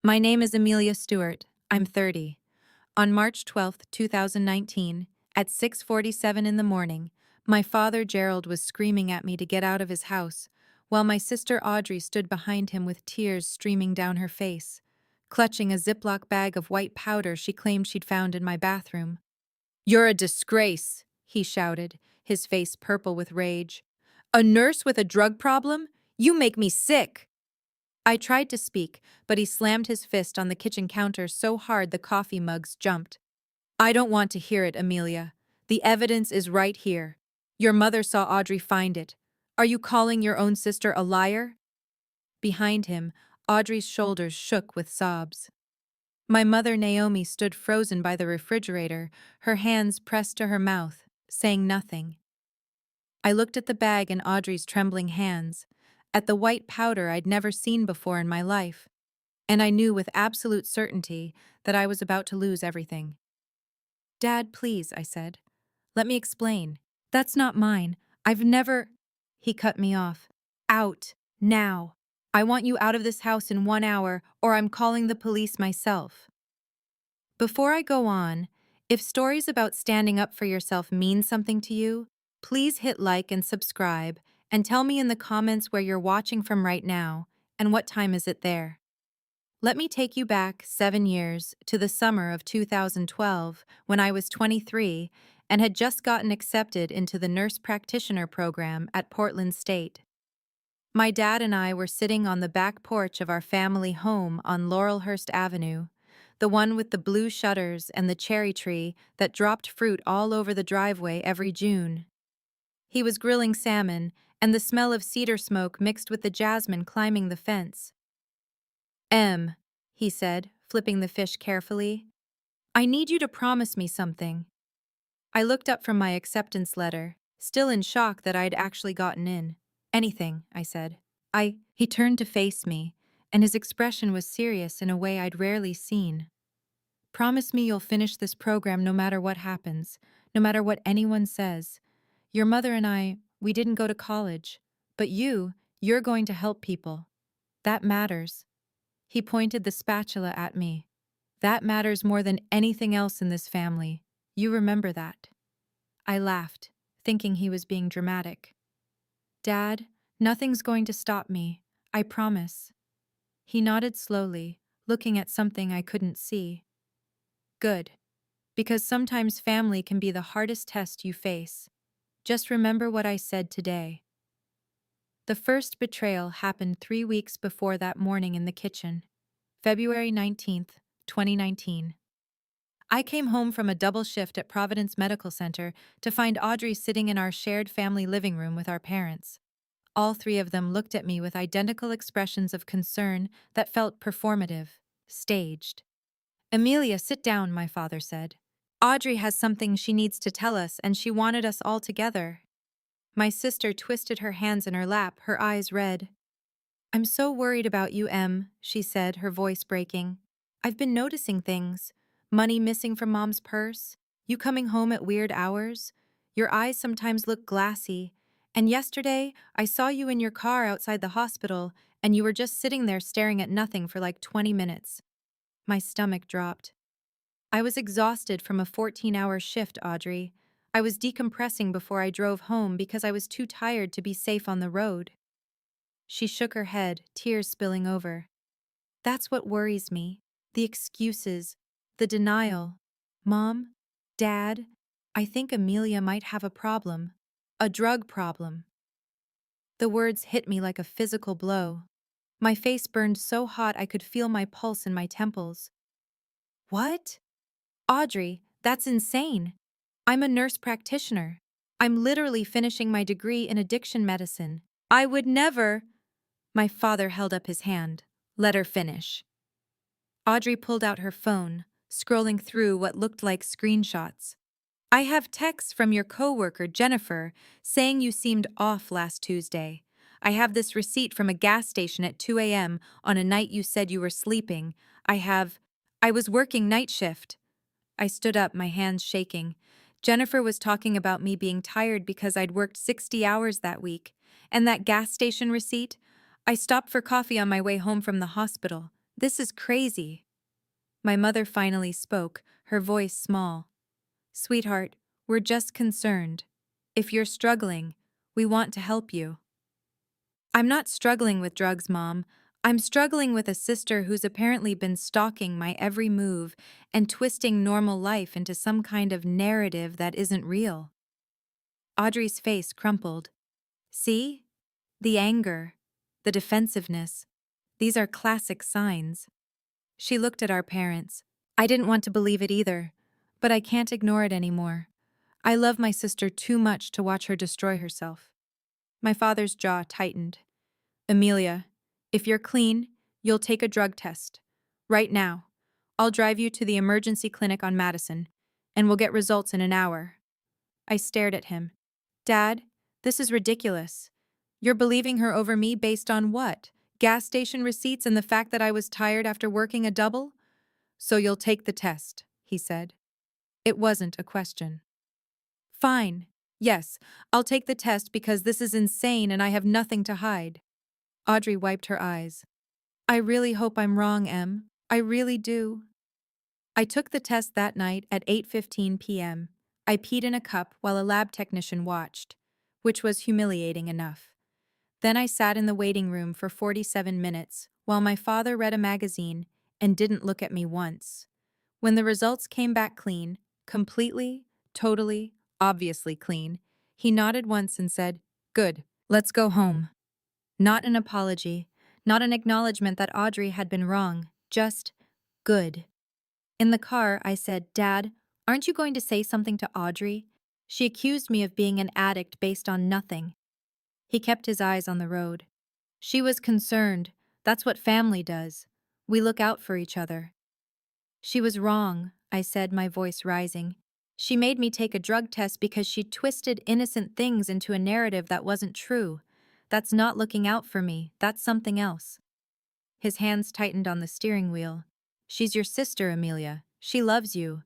My name is Amelia Stewart. I'm 30. On March 12, 2019, at 6:47 in the morning, my father Gerald was screaming at me to get out of his house, while my sister Audrey stood behind him with tears streaming down her face, clutching a Ziploc bag of white powder she claimed she'd found in my bathroom. "You're a disgrace," he shouted, his face purple with rage. "A nurse with a drug problem? You make me sick!" I tried to speak, but he slammed his fist on the kitchen counter so hard the coffee mugs jumped. "I don't want to hear it, Amelia. The evidence is right here. Your mother saw Audrey find it. Are you calling your own sister a liar?" Behind him, Audrey's shoulders shook with sobs. My mother Naomi stood frozen by the refrigerator, her hands pressed to her mouth, saying nothing. I looked at the bag in Audrey's trembling hands, at the white powder I'd never seen before in my life, and I knew with absolute certainty that I was about to lose everything. "Dad, please," I said. "Let me explain. That's not mine. I've never—" He cut me off. "Out. Now. I want you out of this house in 1 hour, or I'm calling the police myself." Before I go on, if stories about standing up for yourself mean something to you, please hit like and subscribe, and tell me in the comments where you're watching from right now, and what time is it there. Let me take you back 7 years to the summer of 2012 when I was 23 and had just gotten accepted into the nurse practitioner program at Portland State. My dad and I were sitting on the back porch of our family home on Laurelhurst Avenue, the one with the blue shutters and the cherry tree that dropped fruit all over the driveway every June. He was grilling salmon, and the smell of cedar smoke mixed with the jasmine climbing the fence. He said, flipping the fish carefully. "I need you to promise me something." I looked up from my acceptance letter, still in shock that I'd actually gotten in. "Anything," I said. He turned to face me, and his expression was serious in a way I'd rarely seen. "Promise me you'll finish this program no matter what happens, no matter what anyone says. Your mother and we didn't go to college, but you're going to help people. That matters." He pointed the spatula at me. "That matters more than anything else in this family. You remember that." I laughed, thinking he was being dramatic. "Dad, nothing's going to stop me. I promise." He nodded slowly, looking at something I couldn't see. "Good. Because sometimes family can be the hardest test you face. Just remember what I said today." The first betrayal happened 3 weeks before that morning in the kitchen. February 19th, 2019. I came home from a double shift at Providence Medical Center to find Audrey sitting in our shared family living room with our parents. All three of them looked at me with identical expressions of concern that felt performative, staged. "Amelia, sit down," my father said. "Audrey has something she needs to tell us, and she wanted us all together." My sister twisted her hands in her lap, her eyes red. "I'm so worried about you, Em," she said, her voice breaking. "I've been noticing things. Money missing from Mom's purse, you coming home at weird hours. Your eyes sometimes look glassy. And yesterday, I saw you in your car outside the hospital, and you were just sitting there staring at nothing for like 20 minutes. My stomach dropped. "I was exhausted from a 14-hour shift, Audrey. I was decompressing before I drove home because I was too tired to be safe on the road." She shook her head, tears spilling over. "That's what worries me. The excuses, the denial. Mom, Dad, I think Amelia might have a problem. A drug problem." The words hit me like a physical blow. My face burned so hot I could feel my pulse in my temples. "What? Audrey, that's insane. I'm a nurse practitioner. I'm literally finishing my degree in addiction medicine. I would never—" My father held up his hand. "Let her finish." Audrey pulled out her phone, scrolling through what looked like screenshots. "I have texts from your coworker, Jennifer, saying you seemed off last Tuesday. I have this receipt from a gas station at 2 a.m. on a night you said you were sleeping. I was working night shift." I stood up, my hands shaking. Jennifer was talking about me being tired because I'd worked 60 hours that week. And that gas station receipt? I stopped for coffee on my way home from the hospital. This is crazy. My mother finally spoke, her voice small. Sweetheart, we're just concerned. If you're struggling, we want to help you. I'm not struggling with drugs, Mom. I'm struggling with a sister who's apparently been stalking my every move and twisting normal life into some kind of narrative that isn't real. Audrey's face crumpled. See? The anger, the defensiveness. These are classic signs. She looked at our parents. I didn't want to believe it either, but I can't ignore it anymore. I love my sister too much to watch her destroy herself. My father's jaw tightened. Amelia, if you're clean, you'll take a drug test. Right now. I'll drive you to the emergency clinic on Madison, and we'll get results in an hour. I stared at him. Dad, this is ridiculous. You're believing her over me based on what? Gas station receipts and the fact that I was tired after working a double? So you'll take the test, he said. It wasn't a question. Fine. Yes, I'll take the test because this is insane and I have nothing to hide. Audrey wiped her eyes. I really hope I'm wrong, Em. I really do. I took the test that night at 8:15 p.m. I peed in a cup while a lab technician watched, which was humiliating enough. Then I sat in the waiting room for 47 minutes while my father read a magazine and didn't look at me once. When the results came back clean, completely, totally, obviously clean, he nodded once and said, Good, let's go home. Not an apology, not an acknowledgement that Audrey had been wrong, just, good. In the car, I said, Dad, aren't you going to say something to Audrey? She accused me of being an addict based on nothing. He kept his eyes on the road. She was concerned. That's what family does. We look out for each other. She was wrong, I said, my voice rising. She made me take a drug test because she twisted innocent things into a narrative that wasn't true. That's not looking out for me, that's something else. His hands tightened on the steering wheel. She's your sister, Amelia. She loves you.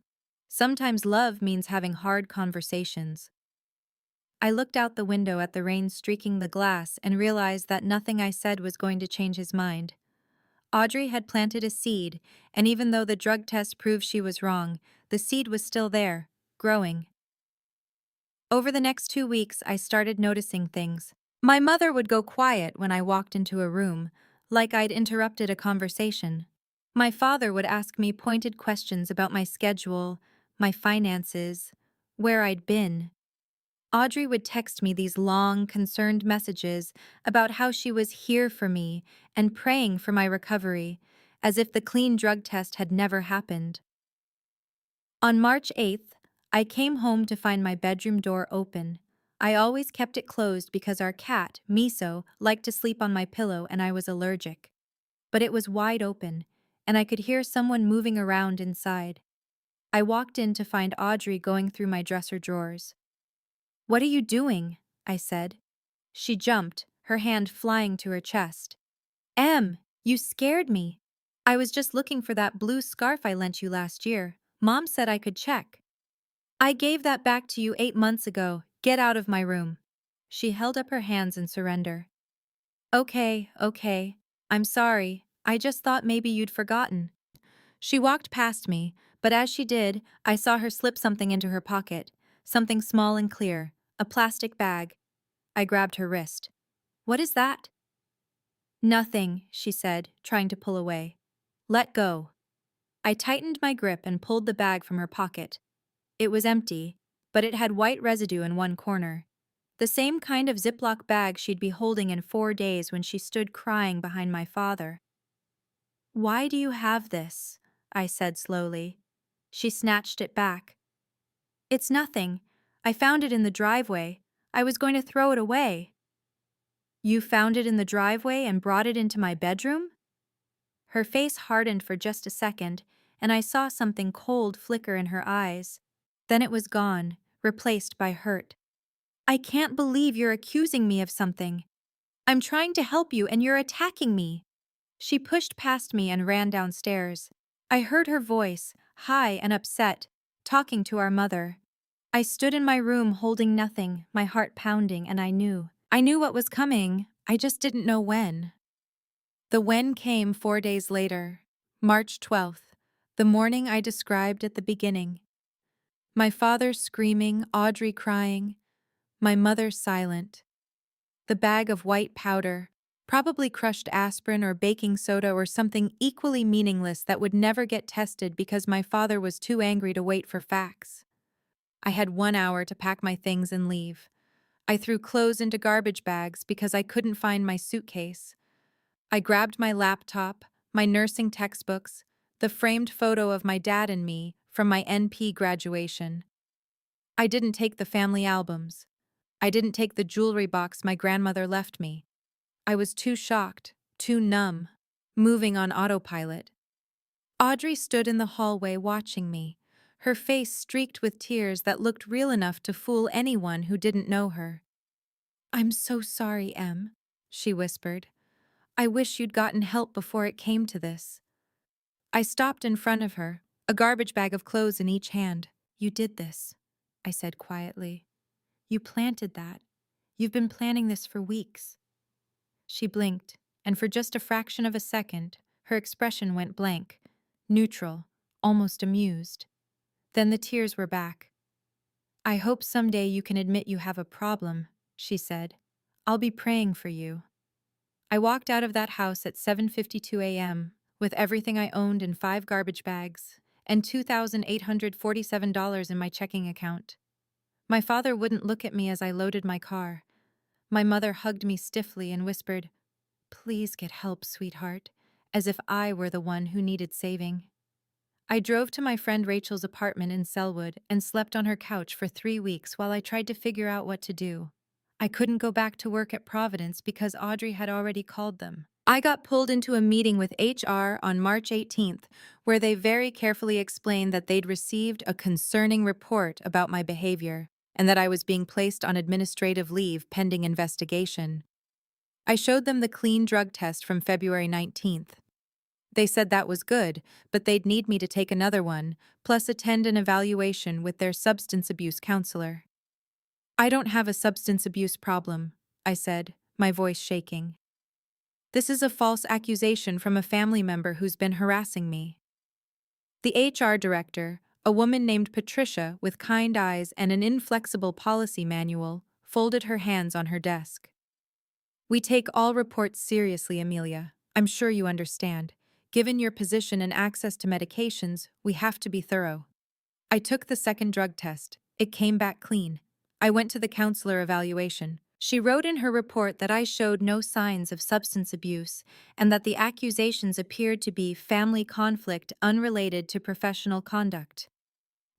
Sometimes love means having hard conversations. I looked out the window at the rain streaking the glass and realized that nothing I said was going to change his mind. Audrey had planted a seed, and even though the drug test proved she was wrong, the seed was still there, growing. Over the next 2 weeks, I started noticing things. My mother would go quiet when I walked into a room, like I'd interrupted a conversation. My father would ask me pointed questions about my schedule, my finances, where I'd been. Audrey would text me these long, concerned messages about how she was here for me and praying for my recovery, as if the clean drug test had never happened. On March 8th, I came home to find my bedroom door open. I always kept it closed because our cat, Miso, liked to sleep on my pillow and I was allergic. But it was wide open, and I could hear someone moving around inside. I walked in to find Audrey going through my dresser drawers. What are you doing? I said. She jumped, her hand flying to her chest. Em, you scared me. I was just looking for that blue scarf I lent you last year. Mom said I could check. I gave that back to you 8 months ago. Get out of my room. She held up her hands in surrender. Okay. I'm sorry. I just thought maybe you'd forgotten. She walked past me, but as she did, I saw her slip something into her pocket, something small and clear, a plastic bag. I grabbed her wrist. What is that? Nothing, she said, trying to pull away. Let go. I tightened my grip and pulled the bag from her pocket. It was empty, but it had white residue in one corner. The same kind of Ziploc bag she'd be holding in 4 days when she stood crying behind my father. Why do you have this? I said slowly. She snatched it back. It's nothing. I found it in the driveway. I was going to throw it away. You found it in the driveway and brought it into my bedroom? Her face hardened for just a second, and I saw something cold flicker in her eyes. Then it was gone, replaced by hurt. I can't believe you're accusing me of something. I'm trying to help you and you're attacking me. She pushed past me and ran downstairs. I heard her voice, high and upset, talking to our mother. I stood in my room holding nothing, my heart pounding, and I knew. I knew what was coming, I just didn't know when. The when came 4 days later. March 12th, the morning I described at the beginning. My father screaming, Audrey crying, my mother silent. The bag of white powder, probably crushed aspirin or baking soda or something equally meaningless that would never get tested because my father was too angry to wait for facts. I had 1 hour to pack my things and leave. I threw clothes into garbage bags because I couldn't find my suitcase. I grabbed my laptop, my nursing textbooks, the framed photo of my dad and me from my NP graduation. I didn't take the family albums. I didn't take the jewelry box my grandmother left me. I was too shocked, too numb, moving on autopilot. Audrey stood in the hallway watching me, her face streaked with tears that looked real enough to fool anyone who didn't know her. "I'm so sorry, Em," she whispered. "I wish you'd gotten help before it came to this." I stopped in front of her, a garbage bag of clothes in each hand. "You did this," I said quietly. "You planted that. You've been planning this for weeks." She blinked, and for just a fraction of a second, her expression went blank, neutral, almost amused. Then the tears were back. "I hope someday you can admit you have a problem," she said. "I'll be praying for you." I walked out of that house at 7:52 a.m., with everything I owned in 5 garbage bags and $2,847 in my checking account. My father wouldn't look at me as I loaded my car. My mother hugged me stiffly and whispered, "Please get help, sweetheart," as if I were the one who needed saving. I drove to my friend Rachel's apartment in Selwood and slept on her couch for 3 weeks while I tried to figure out what to do. I couldn't go back to work at Providence because Audrey had already called them. I got pulled into a meeting with HR on March 18th, where they very carefully explained that they'd received a concerning report about my behavior and that I was being placed on administrative leave pending investigation. I showed them the clean drug test from February 19th. They said that was good, but they'd need me to take another one, plus attend an evaluation with their substance abuse counselor. "I don't have a substance abuse problem," I said, my voice shaking. "This is a false accusation from a family member who's been harassing me." The HR director, a woman named Patricia with kind eyes and an inflexible policy manual, folded her hands on her desk. "We take all reports seriously, Amelia. I'm sure you understand. Given your position and access to medications, we have to be thorough." I took the second drug test. It came back clean. I went to the counselor evaluation. She wrote in her report that I showed no signs of substance abuse and that the accusations appeared to be family conflict unrelated to professional conduct.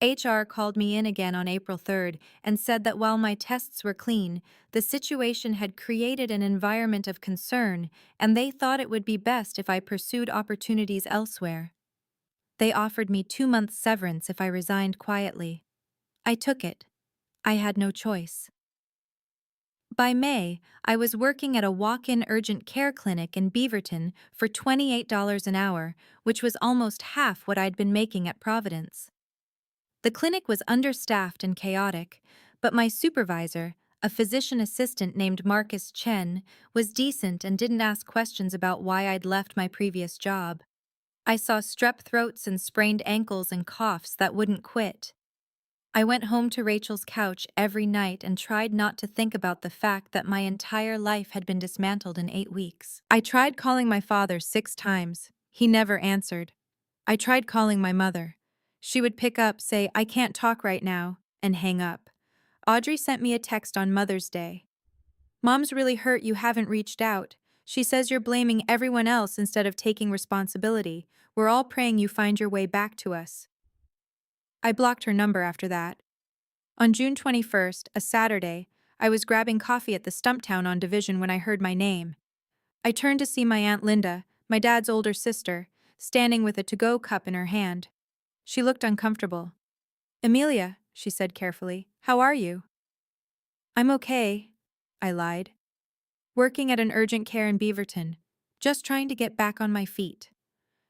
HR called me in again on April 3rd and said that while my tests were clean, the situation had created an environment of concern and they thought it would be best if I pursued opportunities elsewhere. They offered me 2 months severance if I resigned quietly. I took it. I had no choice. By May, I was working at a walk-in urgent care clinic in Beaverton for $28 an hour, which was almost half what I'd been making at Providence. The clinic was understaffed and chaotic, but my supervisor, a physician assistant named Marcus Chen, was decent and didn't ask questions about why I'd left my previous job. I saw strep throats and sprained ankles and coughs that wouldn't quit. I went home to Rachel's couch every night and tried not to think about the fact that my entire life had been dismantled in 8 weeks. I tried calling my father 6 times. He never answered. I tried calling my mother. She would pick up, say, "I can't talk right now," and hang up. Audrey sent me a text on Mother's Day. "Mom's really hurt you haven't reached out. She says you're blaming everyone else instead of taking responsibility. We're all praying you find your way back to us." I blocked her number after that. On June 21st, a Saturday, I was grabbing coffee at the Stumptown on Division when I heard my name. I turned to see my Aunt Linda, my dad's older sister, standing with a to-go cup in her hand. She looked uncomfortable. "Amelia," she said carefully, "how are you?" "I'm okay," I lied. "Working at an urgent care in Beaverton. Just trying to get back on my feet."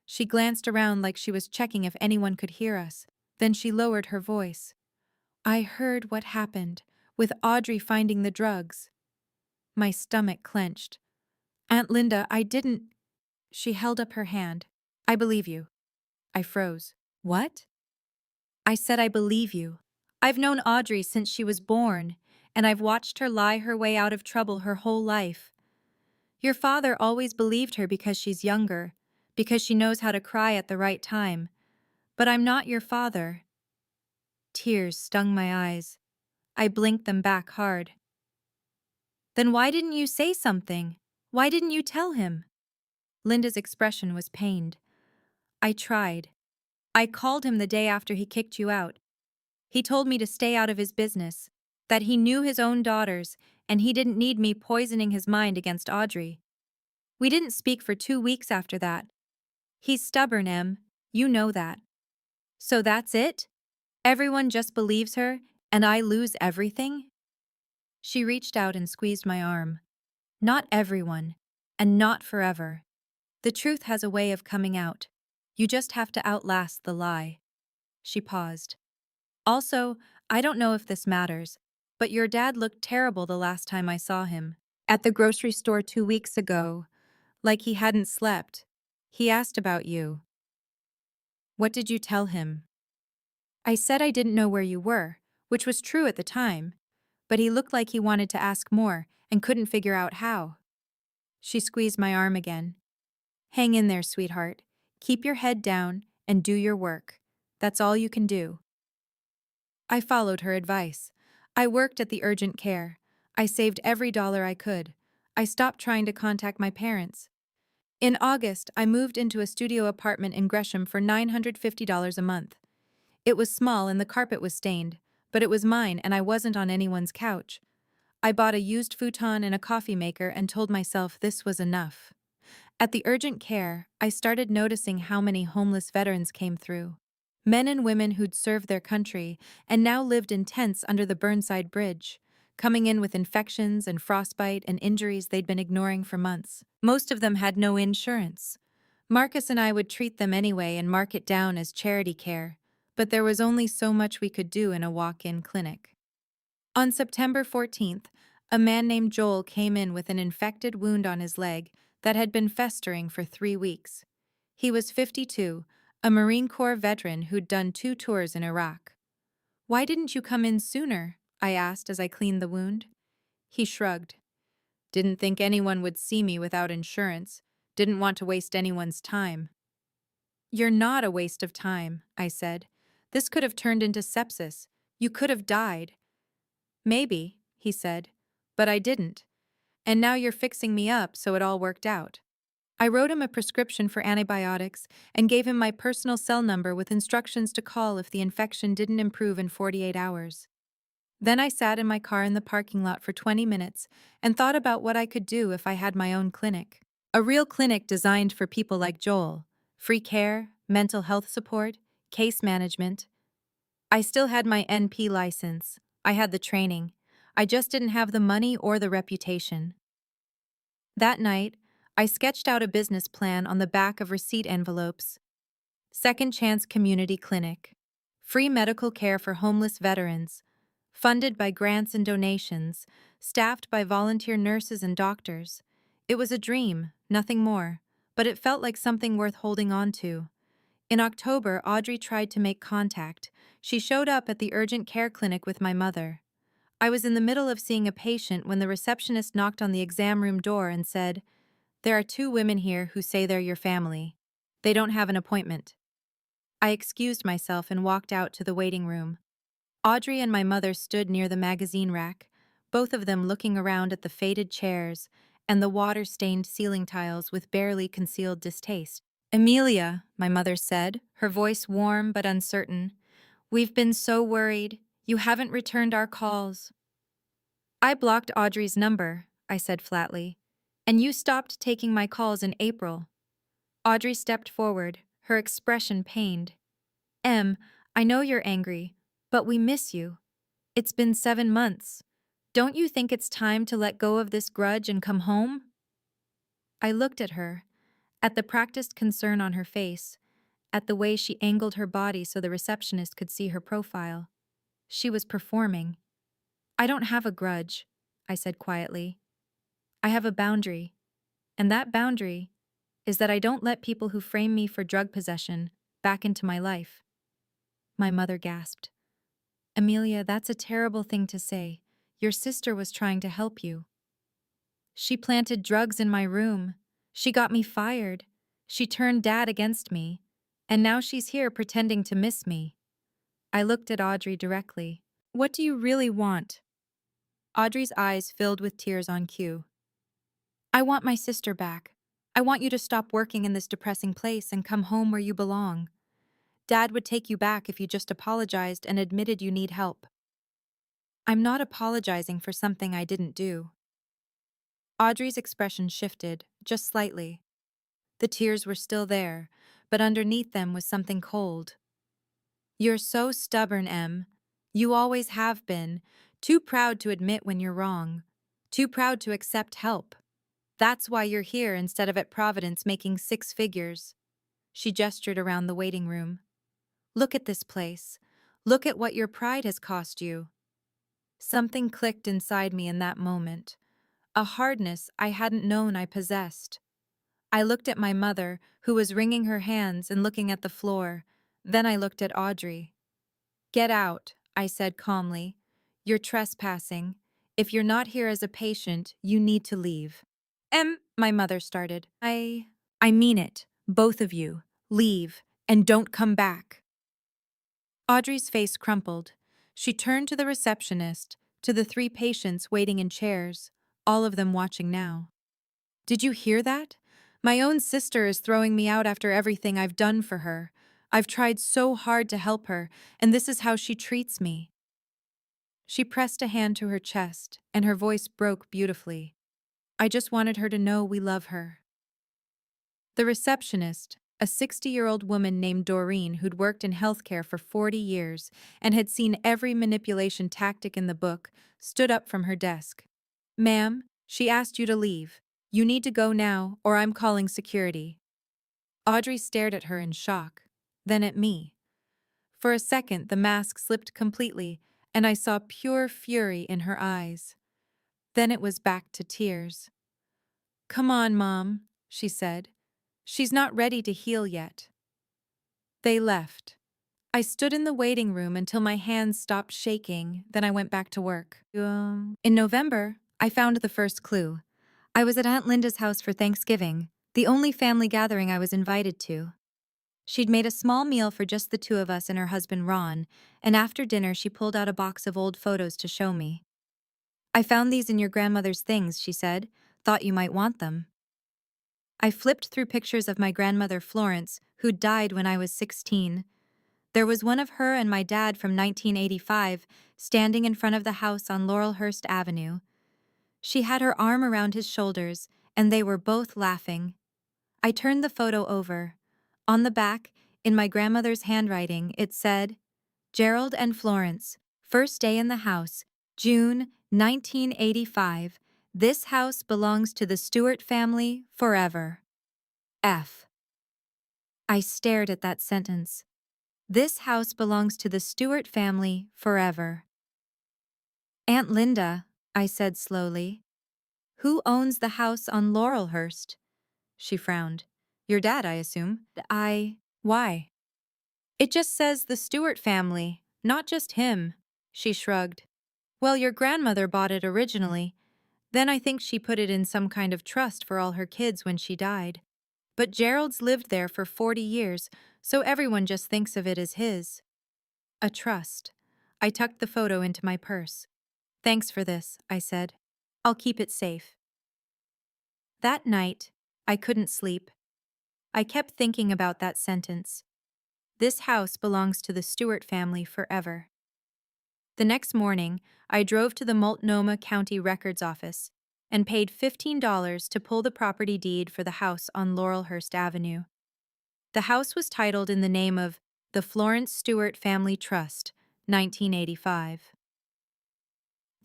She glanced around like she was checking if anyone could hear us. Then she lowered her voice. "I heard what happened, with Audrey finding the drugs." My stomach clenched. "Aunt Linda, I didn't—" She held up her hand. I believe you. I froze. What? I said I believe you. I've known Audrey since she was born, and I've watched her lie her way out of trouble her whole life. Your father always believed her because she's younger, because she knows how to cry at the right time. But I'm not your father. Tears stung my eyes. I blinked them back hard. Then why didn't you say something? Why didn't you tell him? Linda's expression was pained. I tried. I called him the day after he kicked you out. He told me to stay out of his business, that he knew his own daughters, and he didn't need me poisoning his mind against Audrey. We didn't speak for 2 weeks after that. He's stubborn, Em. You know that. So that's it? Everyone just believes her, and I lose everything? She reached out and squeezed my arm. Not everyone, and not forever. The truth has a way of coming out. You just have to outlast the lie. She paused. Also, I don't know if this matters, but your dad looked terrible the last time I saw him. At the grocery store 2 weeks ago, like he hadn't slept. He asked about you. What did you tell him? I said I didn't know where you were, which was true at the time, but he looked like he wanted to ask more and couldn't figure out how. She squeezed my arm again. Hang in there, sweetheart. Keep your head down and do your work. That's all you can do. I followed her advice. I worked at the urgent care. I saved every dollar I could. I stopped trying to contact my parents. In August, I moved into a studio apartment in Gresham for $950 a month. It was small and the carpet was stained, but it was mine and I wasn't on anyone's couch. I bought a used futon and a coffee maker and told myself this was enough. At the urgent care, I started noticing how many homeless veterans came through. Men and women who'd served their country and now lived in tents under the Burnside Bridge, coming in with infections and frostbite and injuries they'd been ignoring for months. Most of them had no insurance. Marcus and I would treat them anyway and mark it down as charity care, but there was only so much we could do in a walk-in clinic. On September 14th, a man named Joel came in with an infected wound on his leg that had been festering for 3 weeks. He was 52, a Marine Corps veteran who'd done 2 tours in Iraq. Why didn't you come in sooner? I asked as I cleaned the wound. He shrugged. Didn't think anyone would see me without insurance. Didn't want to waste anyone's time. You're not a waste of time, I said. This could have turned into sepsis. You could have died. Maybe, he said, but I didn't. And now you're fixing me up, so it all worked out. I wrote him a prescription for antibiotics and gave him my personal cell number with instructions to call if the infection didn't improve in 48 hours. Then I sat in my car in the parking lot for 20 minutes and thought about what I could do if I had my own clinic. A real clinic designed for people like Joel. Free care, mental health support, case management. I still had my NP license. I had the training. I just didn't have the money or the reputation. That night, I sketched out a business plan on the back of receipt envelopes. Second Chance Community Clinic. Free medical care for homeless veterans. Funded by grants and donations. Staffed by volunteer nurses and doctors. It was a dream, nothing more, but it felt like something worth holding on to. In October, Audrey tried to make contact. She showed up at the urgent care clinic with my mother. I was in the middle of seeing a patient when the receptionist knocked on the exam room door and said, "There are 2 women here who say they're your family. They don't have an appointment." I excused myself and walked out to the waiting room. Audrey and my mother stood near the magazine rack, both of them looking around at the faded chairs and the water-stained ceiling tiles with barely concealed distaste. "Amelia," my mother said, her voice warm but uncertain, "we've been so worried. You haven't returned our calls." "I blocked Audrey's number," I said flatly, "and you stopped taking my calls in April." Audrey stepped forward, her expression pained. "Em, I know you're angry, but we miss you. It's been 7 months. Don't you think it's time to let go of this grudge and come home?" I looked at her, at the practiced concern on her face, at the way she angled her body so the receptionist could see her profile. She was performing. "I don't have a grudge," I said quietly. "I have a boundary, and that boundary is that I don't let people who frame me for drug possession back into my life. My mother gasped. Amelia, that's a terrible thing to say. Your sister was trying to help you. She planted drugs in my room. She got me fired. She turned Dad against me. And now she's here pretending to miss me. I looked at Audrey directly. What do you really want? Audrey's eyes filled with tears on cue. I want my sister back. I want you to stop working in this depressing place and come home where you belong. Dad would take you back if you just apologized and admitted you need help. I'm not apologizing for something I didn't do. Audrey's expression shifted, just slightly. The tears were still there, but underneath them was something cold. You're so stubborn, Em. You always have been. Too proud to admit when you're wrong. Too proud to accept help. That's why you're here instead of at Providence making 6 figures. She gestured around the waiting room. Look at this place. Look at what your pride has cost you. Something clicked inside me in that moment. A hardness I hadn't known I possessed. I looked at my mother, who was wringing her hands and looking at the floor. Then I looked at Audrey. Get out, I said calmly. You're trespassing. If you're not here as a patient, you need to leave. My mother started. I mean it. Both of you. Leave, and don't come back. Audrey's face crumpled. She turned to the receptionist, to the 3 patients waiting in chairs, all of them watching now. Did you hear that? My own sister is throwing me out after everything I've done for her. I've tried so hard to help her, and this is how she treats me. She pressed a hand to her chest, and her voice broke beautifully. I just wanted her to know we love her. The receptionist, a 60-year-old woman named Doreen who'd worked in healthcare for 40 years and had seen every manipulation tactic in the book, stood up from her desk. Ma'am, she asked you to leave. You need to go now, or I'm calling security. Audrey stared at her in shock, then at me. For a second, the mask slipped completely, and I saw pure fury in her eyes. Then it was back to tears. Come on, Mom, she said. She's not ready to heal yet. They left. I stood in the waiting room until my hands stopped shaking, then I went back to work. In November, I found the first clue. I was at Aunt Linda's house for Thanksgiving, the only family gathering I was invited to. She'd made a small meal for just the 2 of us and her husband Ron, and after dinner she pulled out a box of old photos to show me. I found these in your grandmother's things, she said. Thought you might want them. I flipped through pictures of my grandmother Florence, who died when I was 16. There was one of her and my dad from 1985, standing in front of the house on Laurelhurst Avenue. She had her arm around his shoulders, and they were both laughing. I turned the photo over. On the back, in my grandmother's handwriting, it said, Gerald and Florence, first day in the house, June 1985. This house belongs to the Stewart family forever. F. I stared at that sentence. This house belongs to the Stewart family forever. Aunt Linda, I said slowly. Who owns the house on Laurelhurst? She frowned. Your dad, I assume. Why? It just says the Stewart family, not just him. She shrugged. Well, your grandmother bought it originally. Then I think she put it in some kind of trust for all her kids when she died. But Gerald's lived there for 40 years, so everyone just thinks of it as his. A trust. I tucked the photo into my purse. Thanks for this, I said. I'll keep it safe. That night, I couldn't sleep. I kept thinking about that sentence. This house belongs to the Stewart family forever. The next morning, I drove to the Multnomah County Records Office and paid $15 to pull the property deed for the house on Laurelhurst Avenue. The house was titled in the name of the Florence Stewart Family Trust, 1985.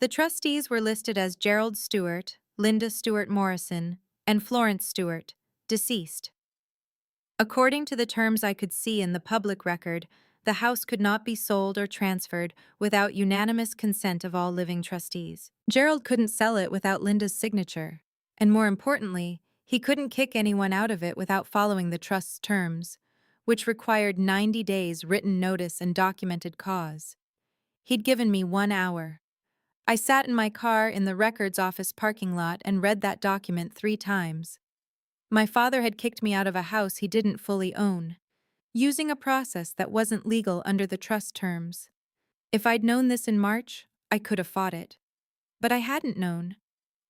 The trustees were listed as Gerald Stewart, Linda Stewart Morrison, and Florence Stewart, deceased. According to the terms I could see in the public record, the house could not be sold or transferred without unanimous consent of all living trustees. Gerald couldn't sell it without Linda's signature, and more importantly, He couldn't kick anyone out of it without following the trust's terms, which required 90 days written notice and documented cause. He'd given me 1 hour. I sat in my car in the records office parking lot and read that document 3 times. My father had kicked me out of a house he didn't fully own, using a process that wasn't legal under the trust terms. If I'd known this in March, I could have fought it. But I hadn't known.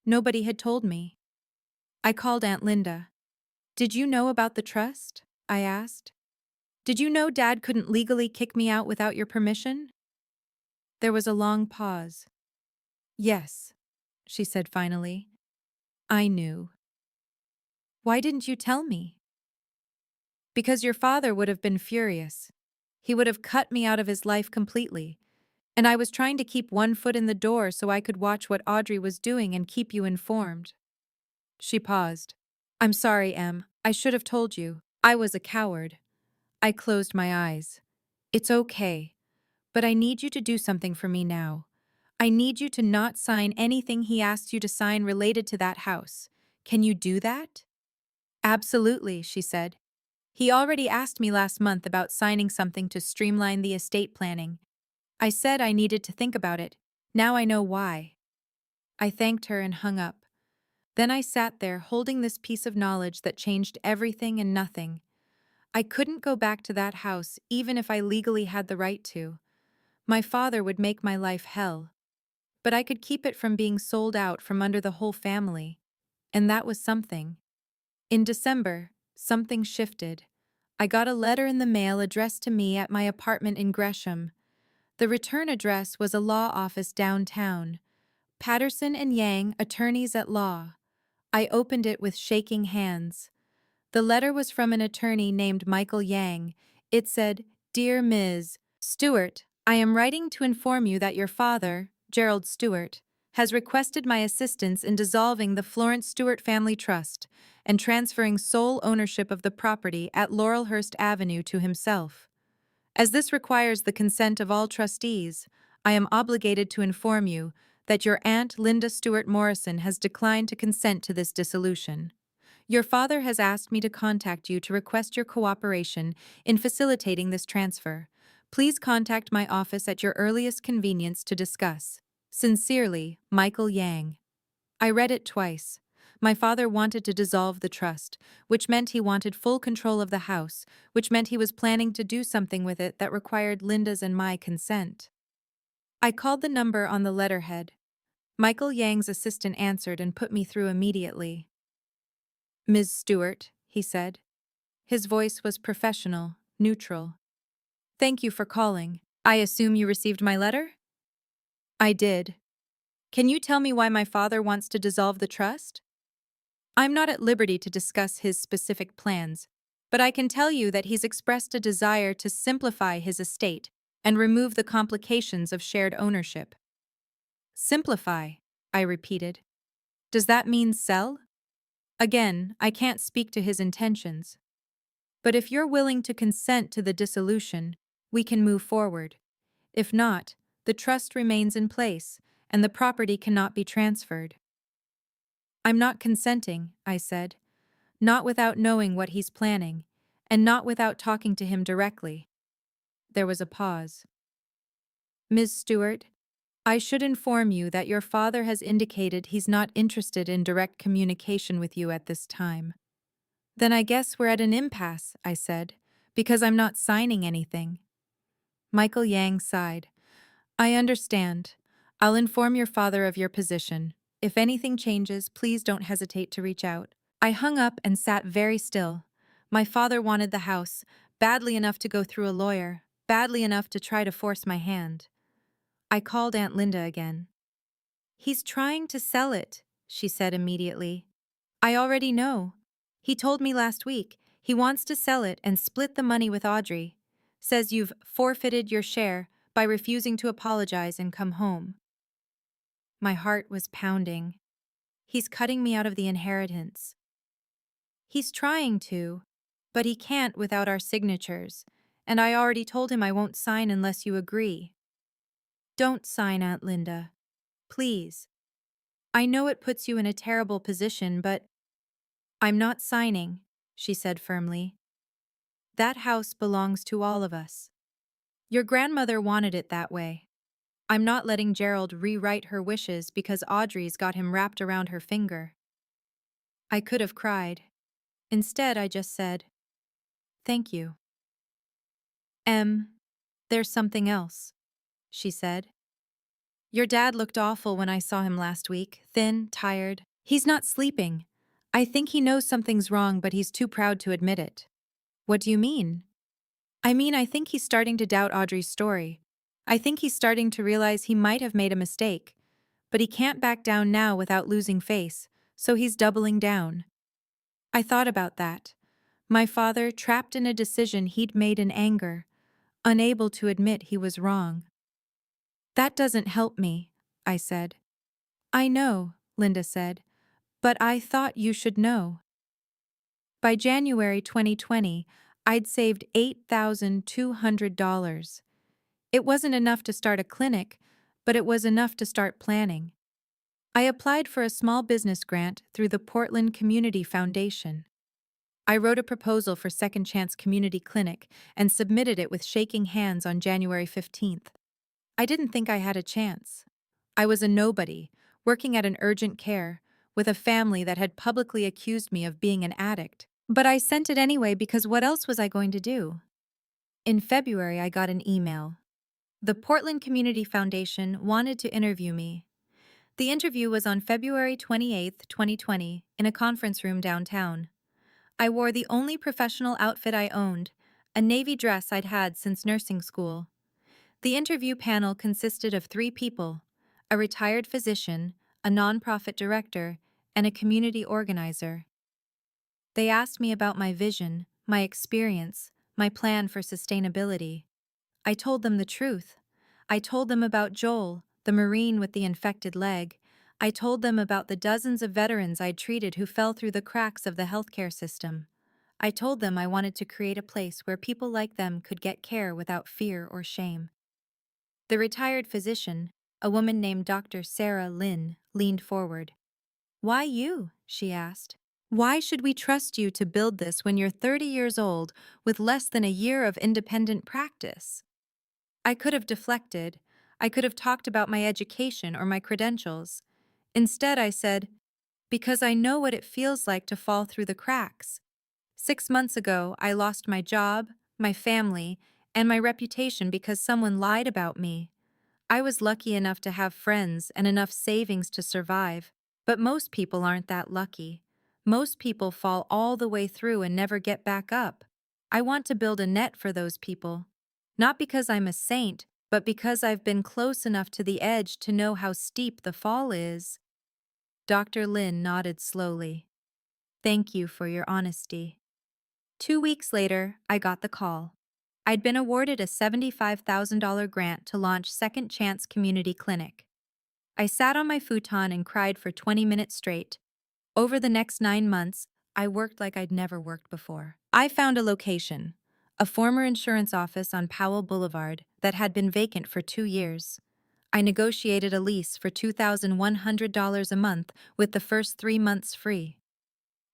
Nobody had told me. I called Aunt Linda. "Did you know about the trust?" I asked. "Did you know Dad couldn't legally kick me out without your permission?" There was a long pause. "Yes," she said finally. "I knew." "Why didn't you tell me?" "Because your father would have been furious. He would have cut me out of his life completely. And I was trying to keep one foot in the door so I could watch what Audrey was doing and keep you informed." She paused. "I'm sorry, Em. I should have told you. I was a coward." I closed my eyes. "It's okay. But I need you to do something for me now. I need you to not sign anything he asks you to sign related to that house. Can you do that?" "Absolutely," she said. "He already asked me last month about signing something to streamline the estate planning. I said I needed to think about it. Now I know why." I thanked her and hung up. Then I sat there holding this piece of knowledge that changed everything and nothing. I couldn't go back to that house even if I legally had the right to. My father would make my life hell. But I could keep it from being sold out from under the whole family. And that was something. In December, something shifted. I got a letter in the mail addressed to me at my apartment in Gresham. The return address was a law office downtown. Patterson and Yang, attorneys at law. I opened it with shaking hands. The letter was from an attorney named Michael Yang. It said, "Dear Ms. Stewart, I am writing to inform you that your father, Gerald Stewart, has requested my assistance in dissolving the Florence Stewart Family Trust and transferring sole ownership of the property at Laurelhurst Avenue to himself. As this requires the consent of all trustees, I am obligated to inform you that your Aunt Linda Stewart Morrison has declined to consent to this dissolution. Your father has asked me to contact you to request your cooperation in facilitating this transfer. Please contact my office at your earliest convenience to discuss. Sincerely, Michael Yang." I read it twice. My father wanted to dissolve the trust, which meant he wanted full control of the house, which meant he was planning to do something with it that required Linda's and my consent. I called the number on the letterhead. Michael Yang's assistant answered and put me through immediately. "Ms. Stewart," he said. His voice was professional, neutral. "Thank you for calling. I assume you received my letter?" "I did. Can you tell me why my father wants to dissolve the trust?" "I'm not at liberty to discuss his specific plans, but I can tell you that he's expressed a desire to simplify his estate and remove the complications of shared ownership." "Simplify," I repeated. "Does that mean sell?" Again, I can't speak to his intentions. But if you're willing to consent to the dissolution, we can move forward. If not, the trust remains in place, and the property cannot be transferred." "I'm not consenting," I said. "Not without knowing what he's planning, and not without talking to him directly." There was a pause. "Ms. Stewart, I should inform you that your father has indicated he's not interested in direct communication with you at this time." "Then I guess we're at an impasse," I said, "because I'm not signing anything." Michael Yang sighed. "I understand. I'll inform your father of your position. If anything changes, please don't hesitate to reach out." I hung up and sat very still. My father wanted the house, badly enough to go through a lawyer, badly enough to try to force my hand. I called Aunt Linda again. "He's trying to sell it," she said immediately. "I already know. He told me last week he wants to sell it and split the money with Audrey. Says you've forfeited your share by refusing to apologize and come home." My heart was pounding. He's cutting me out of the inheritance. "He's trying to, but he can't without our signatures, and I already told him I won't sign unless you agree." "Don't sign, Aunt Linda. Please. I know it puts you in a terrible position, but..." I'm not signing, she said firmly. That house belongs to all of us. Your grandmother wanted it that way. I'm not letting Gerald rewrite her wishes because Audrey's got him wrapped around her finger. I could have cried. Instead, I just said, thank you. There's something else, she said. Your dad looked awful when I saw him last week, thin, tired. He's not sleeping. I think he knows something's wrong, but he's too proud to admit it. What do you mean? I think he's starting to doubt Audrey's story. I think he's starting to realize he might have made a mistake. But he can't back down now without losing face, so he's doubling down. I thought about that. My father trapped in a decision he'd made in anger, unable to admit he was wrong. That doesn't help me, I said. I know, Linda said, but I thought you should know. By January 2020, I'd saved $8,200. It wasn't enough to start a clinic, but it was enough to start planning. I applied for a small business grant through the Portland Community Foundation. I wrote a proposal for Second Chance Community Clinic and submitted it with shaking hands on January 15th. I didn't think I had a chance. I was a nobody, working at an urgent care, with a family that had publicly accused me of being an addict. But I sent it anyway because what else was I going to do? In February, I got an email. The Portland Community Foundation wanted to interview me. The interview was on February 28, 2020, in a conference room downtown. I wore the only professional outfit I owned, a navy dress I'd had since nursing school. The interview panel consisted of 3 people: a retired physician, a nonprofit director, and a community organizer. They asked me about my vision, my experience, my plan for sustainability. I told them the truth. I told them about Joel, the Marine with the infected leg. I told them about the dozens of veterans I'd treated who fell through the cracks of the healthcare system. I told them I wanted to create a place where people like them could get care without fear or shame. The retired physician, a woman named Dr. Sarah Lynn, leaned forward. "Why you?" she asked. "Why should we trust you to build this when you're 30 years old with less than a year of independent practice?" I could have deflected. I could have talked about my education or my credentials. Instead, I said, "Because I know what it feels like to fall through the cracks. 6 months ago, I lost my job, my family, and my reputation because someone lied about me. I was lucky enough to have friends and enough savings to survive, but most people aren't that lucky. Most people fall all the way through and never get back up. I want to build a net for those people. Not because I'm a saint, but because I've been close enough to the edge to know how steep the fall is." Dr. Lynn nodded slowly. "Thank you for your honesty." 2 weeks later, I got the call. I'd been awarded a $75,000 grant to launch Second Chance Community Clinic. I sat on my futon and cried for 20 minutes straight. Over the next 9 months, I worked like I'd never worked before. I found a location, a former insurance office on Powell Boulevard that had been vacant for 2 years. I negotiated a lease for $2,100 a month with the first 3 months free.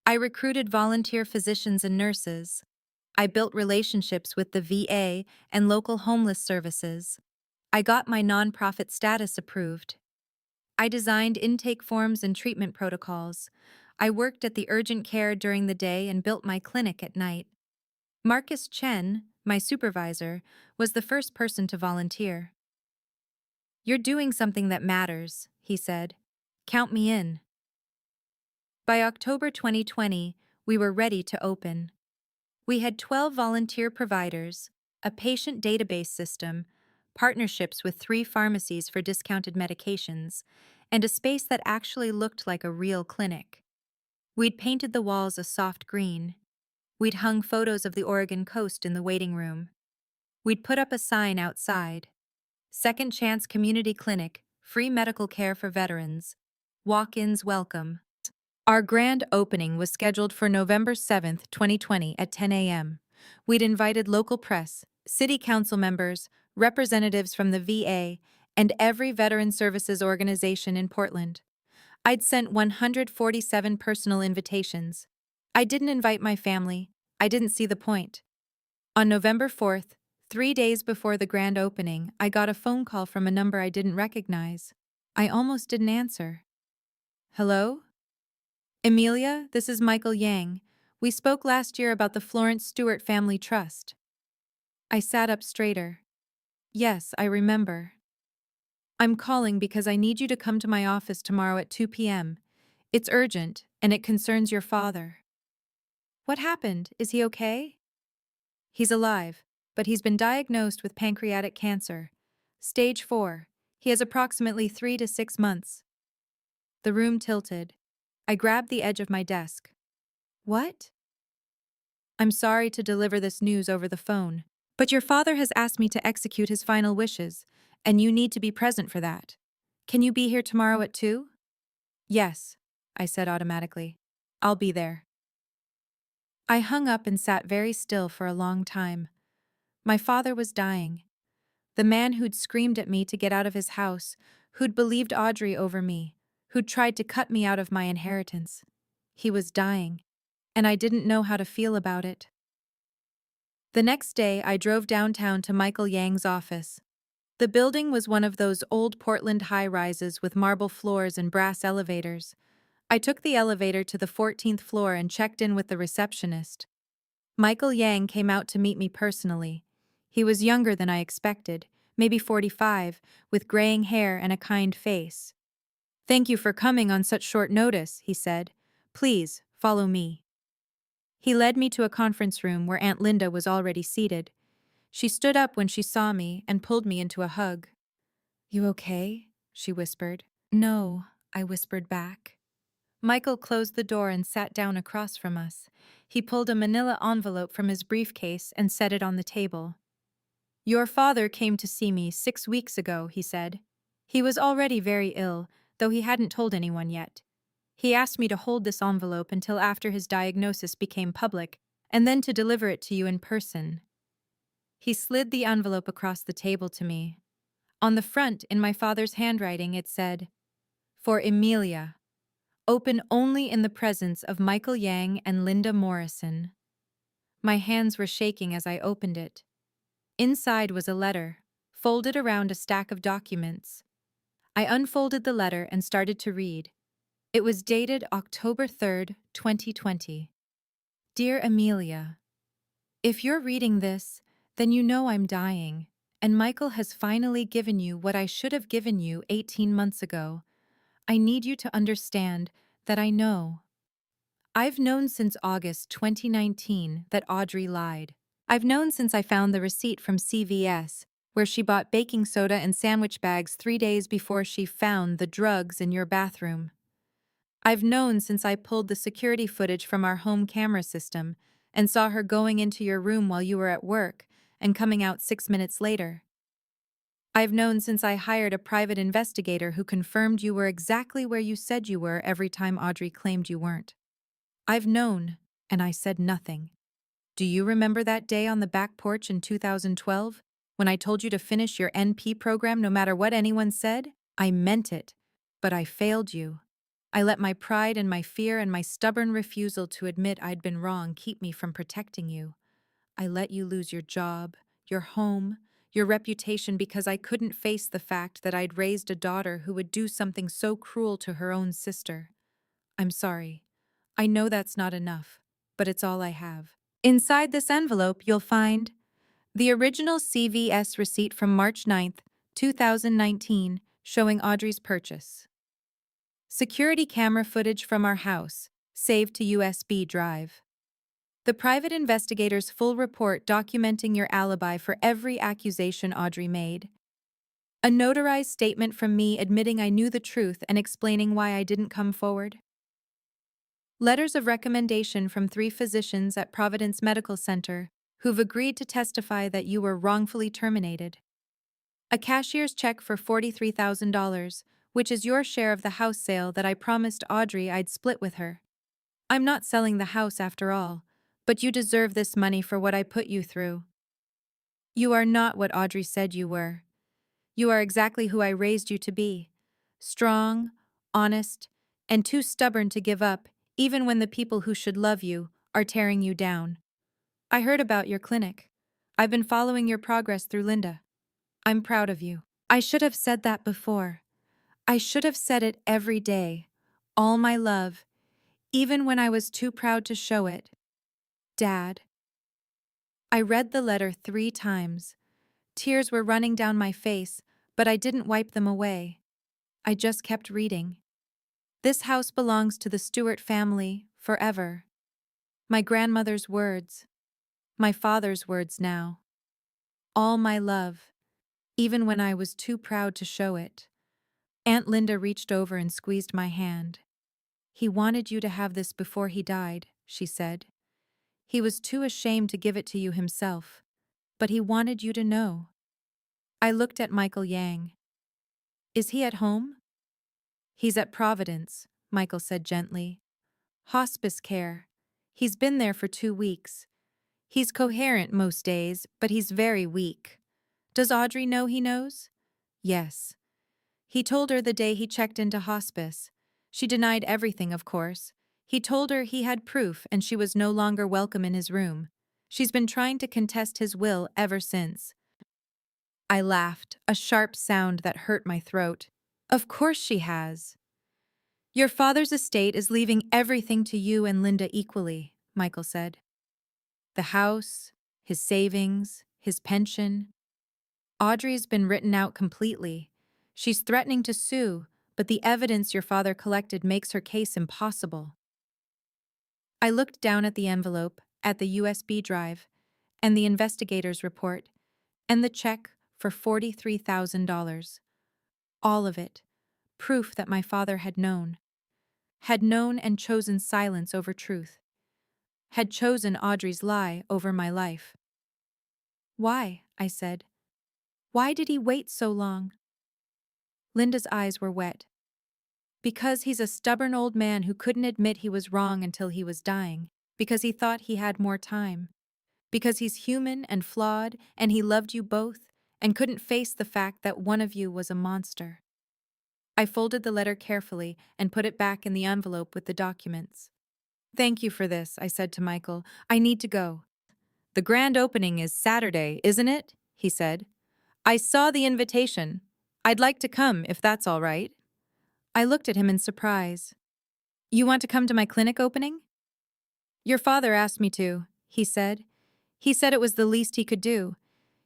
I recruited volunteer physicians and nurses. I built relationships with the VA and local homeless services. I got my nonprofit status approved. I designed intake forms and treatment protocols. I worked at the urgent care during the day and built my clinic at night. Marcus Chen, my supervisor, was the first person to volunteer. "You're doing something that matters," he said. "Count me in." By October 2020, we were ready to open. We had 12 volunteer providers, a patient database system, partnerships with 3 pharmacies for discounted medications, and a space that actually looked like a real clinic. We'd painted the walls a soft green. We'd hung photos of the Oregon coast in the waiting room. We'd put up a sign outside: "Second Chance Community Clinic, free medical care for veterans. Walk-ins welcome." Our grand opening was scheduled for November 7th, 2020 at 10 a.m. We'd invited local press, city council members, representatives from the VA, and every veteran services organization in Portland. I'd sent 147 personal invitations. I didn't invite my family. I didn't see the point. On November 4th, 3 days before the grand opening, I got a phone call from a number I didn't recognize. I almost didn't answer. Hello? Emilia, this is Michael Yang. We spoke last year about the Florence Stewart Family Trust. I sat up straighter. Yes, I remember. I'm calling because I need you to come to my office tomorrow at 2 p.m. It's urgent, and it concerns your father. What happened? Is he okay? He's alive, but he's been diagnosed with pancreatic cancer. Stage 4. He has approximately 3 to 6 months. The room tilted. I grabbed the edge of my desk. What? I'm sorry to deliver this news over the phone, but your father has asked me to execute his final wishes, and you need to be present for that. Can you be here tomorrow at 2? Yes, I said automatically. I'll be there. I hung up and sat very still for a long time. My father was dying. The man who'd screamed at me to get out of his house, who'd believed Audrey over me, who'd tried to cut me out of my inheritance. He was dying, and I didn't know how to feel about it. The next day, I drove downtown to Michael Yang's office. The building was one of those old Portland high-rises with marble floors and brass elevators. I took the elevator to the 14th floor and checked in with the receptionist. Michael Yang came out to meet me personally. He was younger than I expected, maybe 45, with graying hair and a kind face. "Thank you for coming on such short notice," he said. "Please, follow me." He led me to a conference room where Aunt Linda was already seated. She stood up when she saw me and pulled me into a hug. "You okay?" she whispered. "No," I whispered back. Michael closed the door and sat down across from us. He pulled a manila envelope from his briefcase and set it on the table. "Your father came to see me 6 weeks ago," he said. "He was already very ill, though he hadn't told anyone yet. He asked me to hold this envelope until after his diagnosis became public, and then to deliver it to you in person." He slid the envelope across the table to me. On the front, in my father's handwriting, it said, "For Emilia. Open only in the presence of Michael Yang and Linda Morrison." My hands were shaking as I opened it. Inside was a letter, folded around a stack of documents. I unfolded the letter and started to read. It was dated October 3rd, 2020. "Dear Emilia, if you're reading this, then you know I'm dying, and Michael has finally given you what I should have given you 18 months ago. I need you to understand that I know. I've known since August 2019 that Audrey lied. I've known since I found the receipt from CVS, where she bought baking soda and sandwich bags 3 days before she found the drugs in your bathroom. I've known since I pulled the security footage from our home camera system and saw her going into your room while you were at work and coming out 6 minutes later. I've known since I hired a private investigator who confirmed you were exactly where you said you were every time Audrey claimed you weren't. I've known, and I said nothing. Do you remember that day on the back porch in 2012, when I told you to finish your NP program no matter what anyone said? I meant it, but I failed you. I let my pride and my fear and my stubborn refusal to admit I'd been wrong keep me from protecting you. I let you lose your job, your home, your reputation because I couldn't face the fact that I'd raised a daughter who would do something so cruel to her own sister. I'm sorry. I know that's not enough, but it's all I have. Inside this envelope, you'll find the original CVS receipt from March 9th, 2019, showing Audrey's purchase. Security camera footage from our house, saved to USB drive. The private investigator's full report documenting your alibi for every accusation Audrey made. A notarized statement from me admitting I knew the truth and explaining why I didn't come forward. Letters of recommendation from 3 physicians at Providence Medical Center who've agreed to testify that you were wrongfully terminated. A cashier's check for $43,000, which is your share of the house sale that I promised Audrey I'd split with her. I'm not selling the house after all, but you deserve this money for what I put you through. You are not what Audrey said you were. You are exactly who I raised you to be. Strong, honest, and too stubborn to give up, even when the people who should love you are tearing you down. I heard about your clinic. I've been following your progress through Linda. I'm proud of you. I should have said that before. I should have said it every day. All my love, even when I was too proud to show it. Dad. I read the letter 3 times. Tears were running down my face, but I didn't wipe them away. I just kept reading. This house belongs to the Stewart family, forever. My grandmother's words. My father's words now. All my love, even when I was too proud to show it. Aunt Linda reached over and squeezed my hand. He wanted you to have this before he died, she said. He was too ashamed to give it to you himself, but he wanted you to know. I looked at Michael Yang. Is he at home? He's at Providence, Michael said gently. Hospice care. He's been there for 2 weeks. He's coherent most days, but he's very weak. Does Audrey know he knows? Yes. He told her the day he checked into hospice. She denied everything, of course. He told her he had proof and she was no longer welcome in his room. She's been trying to contest his will ever since. I laughed, a sharp sound that hurt my throat. Of course she has. Your father's estate is leaving everything to you and Linda equally, Michael said. The house, his savings, his pension. Audrey's been written out completely. She's threatening to sue, but the evidence your father collected makes her case impossible. I looked down at the envelope, at the USB drive, and the investigator's report, and the check for $43,000. All of it. Proof that my father had known. Had known and chosen silence over truth. Had chosen Audrey's lie over my life. Why? I said. Why did he wait so long? Linda's eyes were wet. Because he's a stubborn old man who couldn't admit he was wrong until he was dying. Because he thought he had more time. Because he's human and flawed, and he loved you both, and couldn't face the fact that one of you was a monster. I folded the letter carefully and put it back in the envelope with the documents. Thank you for this, I said to Michael. I need to go. The grand opening is Saturday, isn't it? He said. I saw the invitation. I'd like to come, if that's all right. I looked at him in surprise. You want to come to my clinic opening? Your father asked me to, he said. He said it was the least he could do.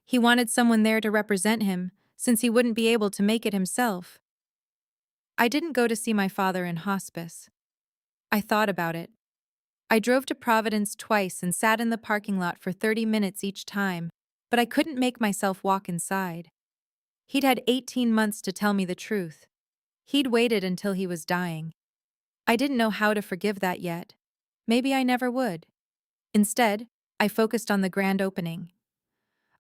He wanted someone there to represent him, since he wouldn't be able to make it himself. I didn't go to see my father in hospice. I thought about it. I drove to Providence twice and sat in the parking lot for 30 minutes each time, but I couldn't make myself walk inside. He'd had 18 months to tell me the truth. He'd waited until he was dying. I didn't know how to forgive that yet. Maybe I never would. Instead, I focused on the grand opening.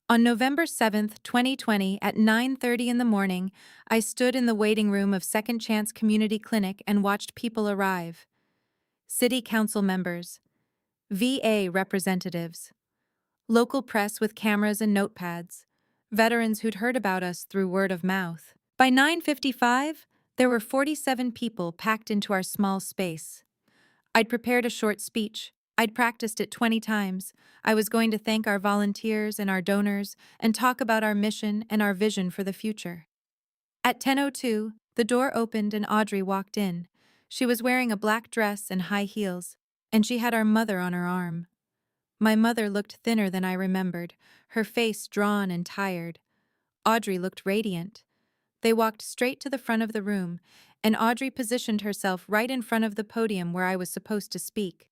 On November 7th, 2020, at 9:30 in the morning, I stood in the waiting room of Second Chance Community Clinic and watched people arrive. City council members, VA representatives, local press with cameras and notepads, veterans who'd heard about us through word of mouth. By 9:55, there were 47 people packed into our small space. I'd prepared a short speech. I'd practiced it 20 times. I was going to thank our volunteers and our donors and talk about our mission and our vision for the future. At 10:02, the door opened and Audrey walked in. She was wearing a black dress and high heels, and she had our mother on her arm. My mother looked thinner than I remembered, her face drawn and tired. Audrey looked radiant. They walked straight to the front of the room, and Audrey positioned herself right in front of the podium where I was supposed to speak.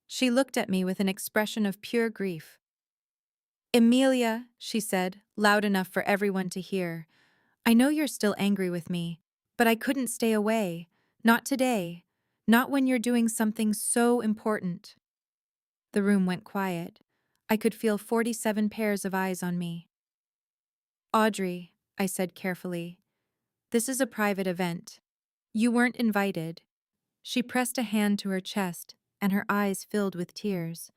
She looked at me with an expression of pure grief. Emilia, she said, loud enough for everyone to hear, I know you're still angry with me, but I couldn't stay away. Not today. Not when you're doing something so important. The room went quiet. I could feel 47 pairs of eyes on me. Audrey, I said carefully, this is a private event. You weren't invited. She pressed a hand to her chest, and her eyes filled with tears.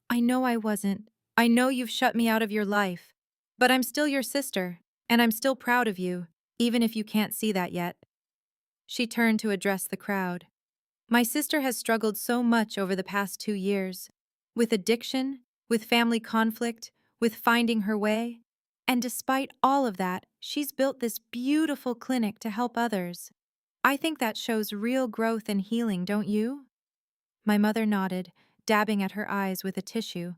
I know I wasn't. I know you've shut me out of your life. But I'm still your sister, and I'm still proud of you, even if you can't see that yet. She turned to address the crowd. My sister has struggled so much over the past 2 years, with addiction, with family conflict, with finding her way. And despite all of that, she's built this beautiful clinic to help others. I think that shows real growth and healing, don't you? My mother nodded, dabbing at her eyes with a tissue.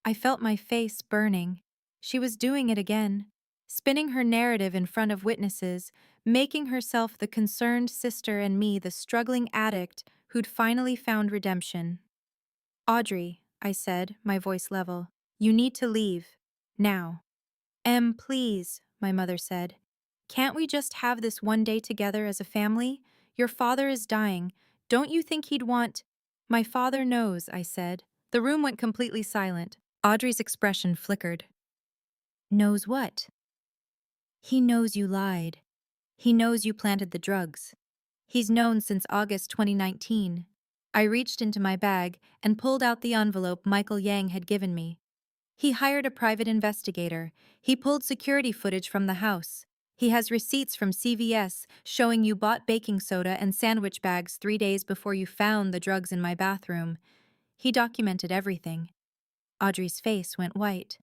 I felt my face burning. She was doing it again, spinning her narrative in front of witnesses, making herself the concerned sister and me the struggling addict who'd finally found redemption. Audrey, I said, my voice level, you need to leave. Now. Please, my mother said. Can't we just have this one day together as a family? Your father is dying. Don't you think he'd want— My father knows, I said. The room went completely silent. Audrey's expression flickered. Knows what? He knows you lied. He knows you planted the drugs. He's known since August 2019. I reached into my bag and pulled out the envelope Michael Yang had given me. He hired a private investigator. He pulled security footage from the house. He has receipts from CVS showing you bought baking soda and sandwich bags 3 days before you found the drugs in my bathroom. He documented everything. Audrey's face went white.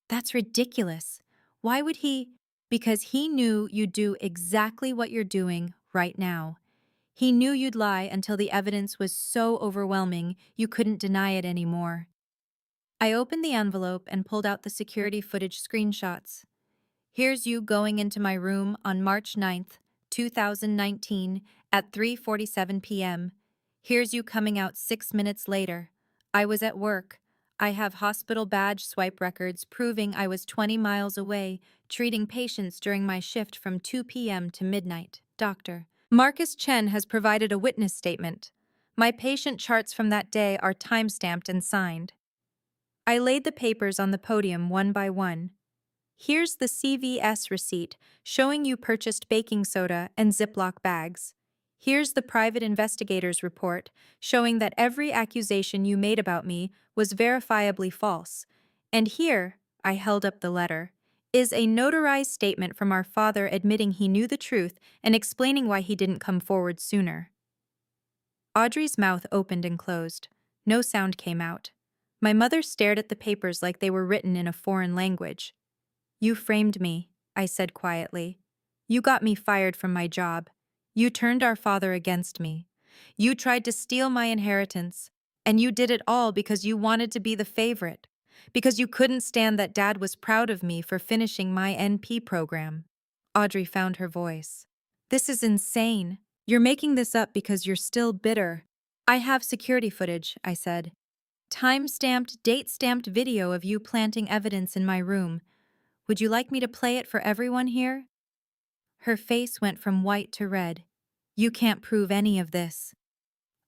That's ridiculous. Why would he? Because he knew you'd do exactly what you're doing right now. He knew you'd lie until the evidence was so overwhelming you couldn't deny it anymore. I opened the envelope and pulled out the security footage screenshots. Here's you going into my room on March 9th, 2019 at 3:47 p.m. Here's you coming out 6 minutes later. I was at work. I have hospital badge swipe records proving I was 20 miles away, treating patients during my shift from 2 p.m. to midnight. Dr. Marcus Chen has provided a witness statement. My patient charts from that day are time-stamped and signed. I laid the papers on the podium one by one. Here's the CVS receipt showing you purchased baking soda and Ziploc bags. Here's the private investigator's report showing that every accusation you made about me was verifiably false. And here, I held up the letter, is a notarized statement from our father admitting he knew the truth and explaining why he didn't come forward sooner. Audrey's mouth opened and closed. No sound came out. My mother stared at the papers like they were written in a foreign language. You framed me, I said quietly. You got me fired from my job. You turned our father against me. You tried to steal my inheritance. And you did it all because you wanted to be the favorite. Because you couldn't stand that Dad was proud of me for finishing my NP program. Audrey found her voice. This is insane. You're making this up because you're still bitter. I have security footage, I said. Time-stamped, date-stamped video of you planting evidence in my room. Would you like me to play it for everyone here? Her face went from white to red. You can't prove any of this.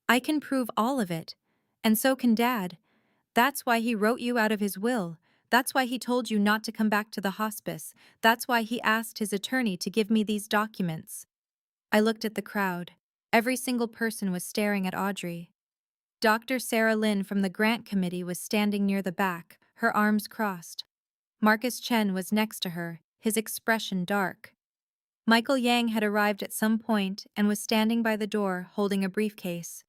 I can prove all of it. And so can Dad. That's why he wrote you out of his will. That's why he told you not to come back to the hospice. That's why he asked his attorney to give me these documents. I looked at the crowd. Every single person was staring at Audrey. Dr. Sarah Lynn from the grant committee was standing near the back, her arms crossed. Marcus Chen was next to her, his expression dark. Michael Yang had arrived at some point and was standing by the door, holding a briefcase.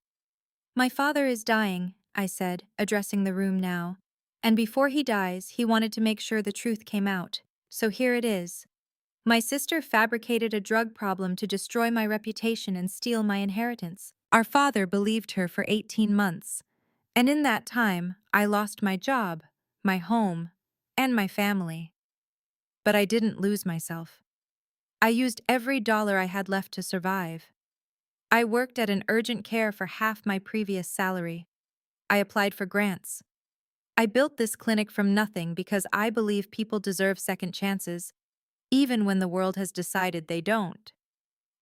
My father is dying, I said, addressing the room now. And before he dies, he wanted to make sure the truth came out. So here it is. My sister fabricated a drug problem to destroy my reputation and steal my inheritance. Our father believed her for 18 months. And in that time, I lost my job, my home, and my family. But I didn't lose myself. I used every dollar I had left to survive. I worked at an urgent care for half my previous salary. I applied for grants. I built this clinic from nothing because I believe people deserve second chances, even when the world has decided they don't.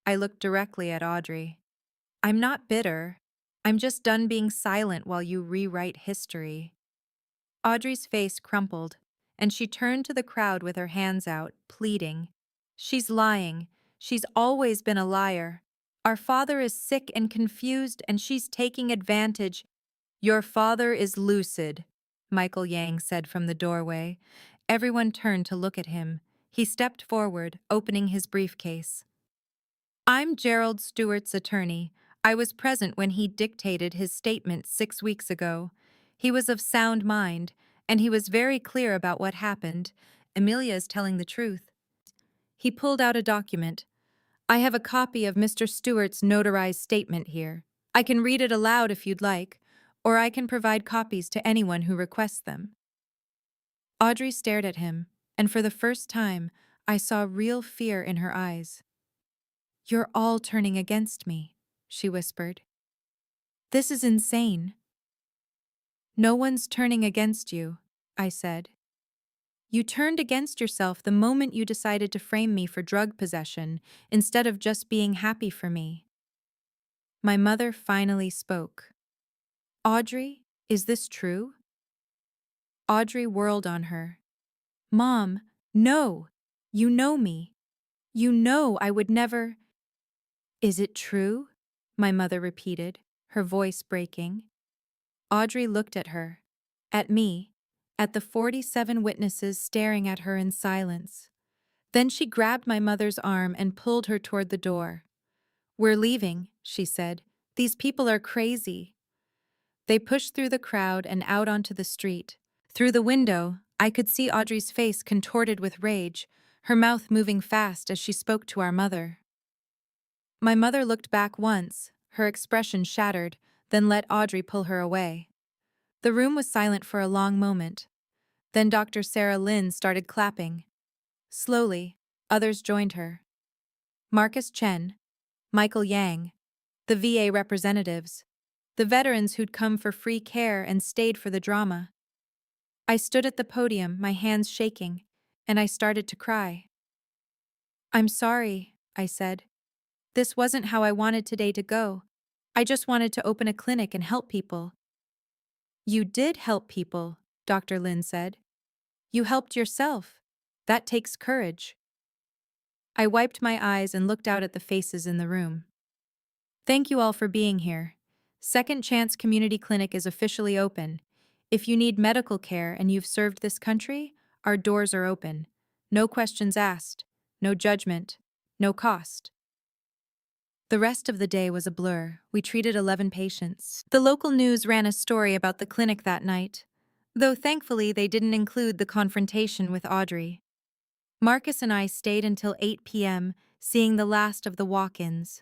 I looked directly at Audrey. I'm not bitter. I'm just done being silent while you rewrite history. Audrey's face crumpled, and she turned to the crowd with her hands out, pleading. She's lying. She's always been a liar. Our father is sick and confused, and she's taking advantage. Your father is lucid, Michael Yang said from the doorway. Everyone turned to look at him. He stepped forward, opening his briefcase. I'm Gerald Stewart's attorney. I was present when he dictated his statement 6 weeks ago. He was of sound mind, and he was very clear about what happened. Amelia is telling the truth. He pulled out a document. I have a copy of Mr. Stewart's notarized statement here. I can read it aloud if you'd like, or I can provide copies to anyone who requests them. Audrey stared at him, and for the first time, I saw real fear in her eyes. You're all turning against me, she whispered. This is insane. No one's turning against you, I said. You turned against yourself the moment you decided to frame me for drug possession instead of just being happy for me. My mother finally spoke. Audrey, is this true? Audrey whirled on her. Mom, no! You know me. You know I would never. Is it true? My mother repeated, her voice breaking. Audrey looked at her, at me, at the 47 witnesses staring at her in silence. Then she grabbed my mother's arm and pulled her toward the door. We're leaving, she said. These people are crazy. They pushed through the crowd and out onto the street. Through the window, I could see Audrey's face contorted with rage, her mouth moving fast as she spoke to our mother. My mother looked back once, her expression shattered, then let Audrey pull her away. The room was silent for a long moment. Then Dr. Sarah Lynn started clapping. Slowly, others joined her. Marcus Chen, Michael Yang, the VA representatives, the veterans who'd come for free care and stayed for the drama. I stood at the podium, my hands shaking, and I started to cry. I'm sorry, I said. This wasn't how I wanted today to go. I just wanted to open a clinic and help people. You did help people, Dr. Lin said. You helped yourself. That takes courage. I wiped my eyes and looked out at the faces in the room. Thank you all for being here. Second Chance Community Clinic is officially open. If you need medical care and you've served this country, our doors are open. No questions asked, no judgment, no cost. The rest of the day was a blur. We treated 11 patients. The local news ran a story about the clinic that night, though thankfully they didn't include the confrontation with Audrey. Marcus and I stayed until 8 p.m., seeing the last of the walk-ins.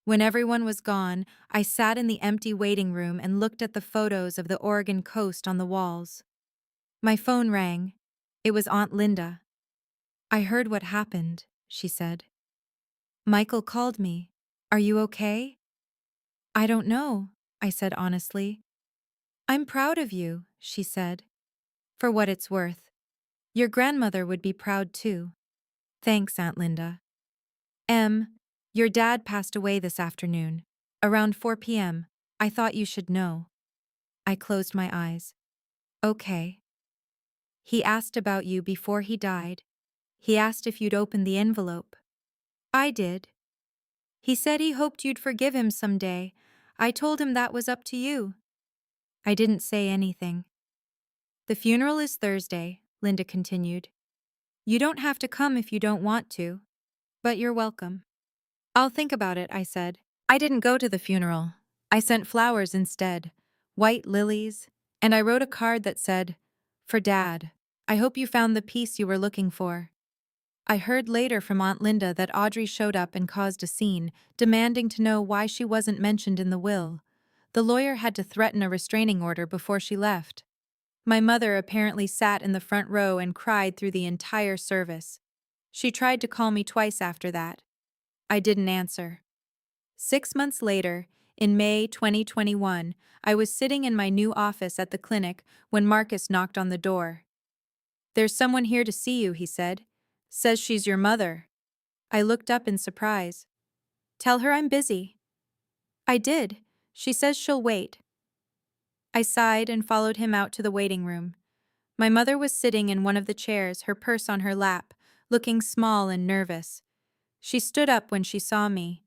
When everyone was gone, I sat in the empty waiting room and looked at the photos of the Oregon coast on the walls. My phone rang. It was Aunt Linda. I heard what happened, she said. Michael called me. Are you okay? I don't know, I said honestly. I'm proud of you, she said. For what it's worth. Your grandmother would be proud too. Thanks, Aunt Linda. Your dad passed away this afternoon. Around 4 p.m. I thought you should know. I closed my eyes. Okay. He asked about you before he died. He asked if you'd open the envelope. I did. He said he hoped you'd forgive him someday. I told him that was up to you. I didn't say anything. The funeral is Thursday, Linda continued. You don't have to come if you don't want to, but you're welcome. I'll think about it, I said. I didn't go to the funeral. I sent flowers instead, white lilies, and I wrote a card that said, For Dad, I hope you found the peace you were looking for. I heard later from Aunt Linda that Audrey showed up and caused a scene, demanding to know why she wasn't mentioned in the will. The lawyer had to threaten a restraining order before she left. My mother apparently sat in the front row and cried through the entire service. She tried to call me twice after that. I didn't answer. 6 months later, in May 2021, I was sitting in my new office at the clinic when Marcus knocked on the door. There's someone here to see you, he said. Says she's your mother. I looked up in surprise. Tell her I'm busy. I did. She says she'll wait. I sighed and followed him out to the waiting room. My mother was sitting in one of the chairs, her purse on her lap, looking small and nervous. She stood up when she saw me.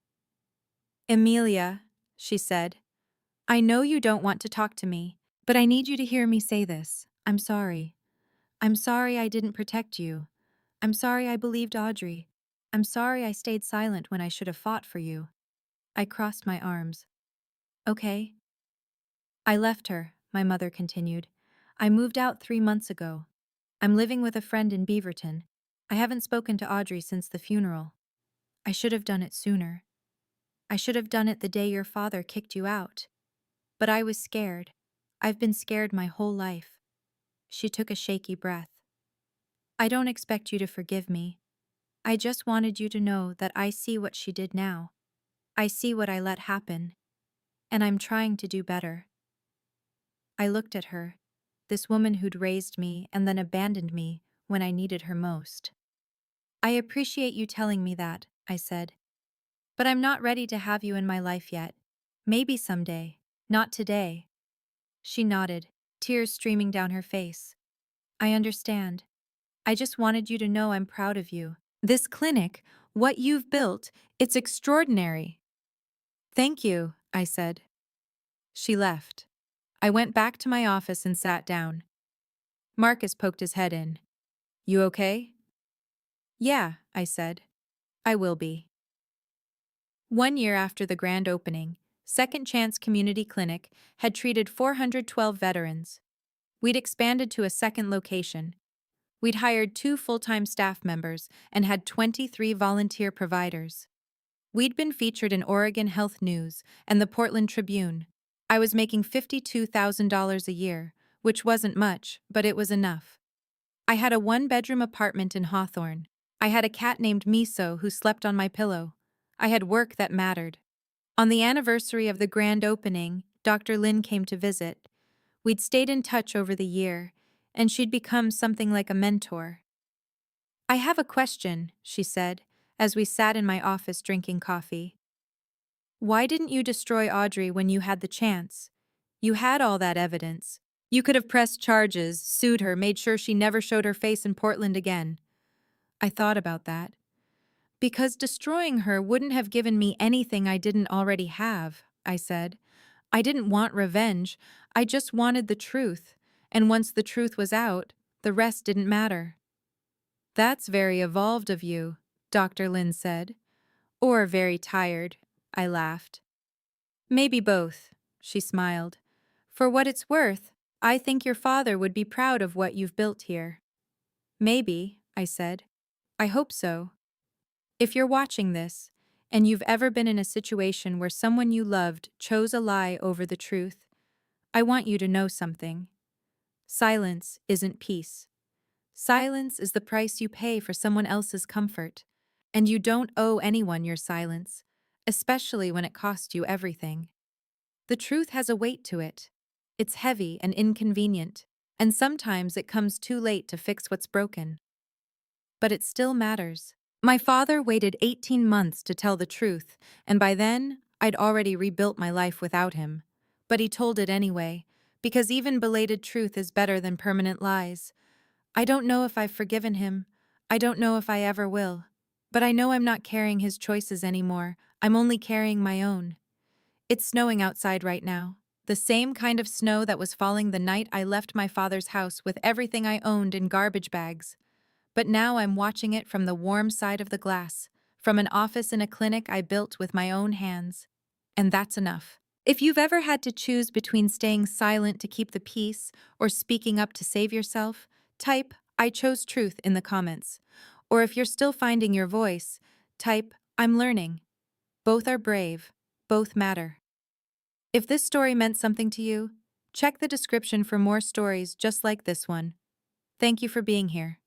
Amelia, she said, I know you don't want to talk to me, but I need you to hear me say this. I'm sorry. I'm sorry I didn't protect you. I'm sorry I believed Audrey. I'm sorry I stayed silent when I should have fought for you. I crossed my arms. Okay. I left her, my mother continued. I moved out 3 months ago. I'm living with a friend in Beaverton. I haven't spoken to Audrey since the funeral. I should have done it sooner. I should have done it the day your father kicked you out. But I was scared. I've been scared my whole life. She took a shaky breath. I don't expect you to forgive me. I just wanted you to know that I see what she did now. I see what I let happen. And I'm trying to do better. I looked at her, this woman who'd raised me and then abandoned me when I needed her most. I appreciate you telling me that, I said. But I'm not ready to have you in my life yet. Maybe someday. Not today. She nodded, tears streaming down her face. I understand. I just wanted you to know I'm proud of you. This clinic, what you've built, it's extraordinary. Thank you, I said. She left. I went back to my office and sat down. Marcus poked his head in. You okay? Yeah, I said. I will be. 1 year after the grand opening, Second Chance Community Clinic had treated 412 veterans. We'd expanded to a second location. We'd hired 2 full-time staff members and had 23 volunteer providers. We'd been featured in Oregon Health News and the Portland Tribune. I was making $52,000 a year, which wasn't much, but it was enough. I had a 1-bedroom apartment in Hawthorne. I had a cat named Miso who slept on my pillow. I had work that mattered. On the anniversary of the grand opening, Dr. Lin came to visit. We'd stayed in touch over the year, and she'd become something like a mentor. I have a question, she said, as we sat in my office drinking coffee. Why didn't you destroy Audrey when you had the chance? You had all that evidence. You could have pressed charges, sued her, made sure she never showed her face in Portland again. I thought about that. Because destroying her wouldn't have given me anything I didn't already have, I said. I didn't want revenge, I just wanted the truth, and once the truth was out, the rest didn't matter. That's very evolved of you, Dr. Lin said. Or very tired, I laughed. Maybe both, she smiled. For what it's worth, I think your father would be proud of what you've built here. Maybe, I said. I hope so. If you're watching this, and you've ever been in a situation where someone you loved chose a lie over the truth, I want you to know something. Silence isn't peace. Silence is the price you pay for someone else's comfort, and you don't owe anyone your silence, especially when it costs you everything. The truth has a weight to it. It's heavy and inconvenient, and sometimes it comes too late to fix what's broken. But it still matters. My father waited 18 months to tell the truth, and by then, I'd already rebuilt my life without him. But he told it anyway, because even belated truth is better than permanent lies. I don't know if I've forgiven him. I don't know if I ever will. But I know I'm not carrying his choices anymore. I'm only carrying my own. It's snowing outside right now. The same kind of snow that was falling the night I left my father's house with everything I owned in garbage bags. But now I'm watching it from the warm side of the glass, from an office in a clinic I built with my own hands. And that's enough. If you've ever had to choose between staying silent to keep the peace or speaking up to save yourself, type, I chose truth in the comments. Or if you're still finding your voice, type, I'm learning. Both are brave. Both matter. If this story meant something to you, check the description for more stories just like this one. Thank you for being here.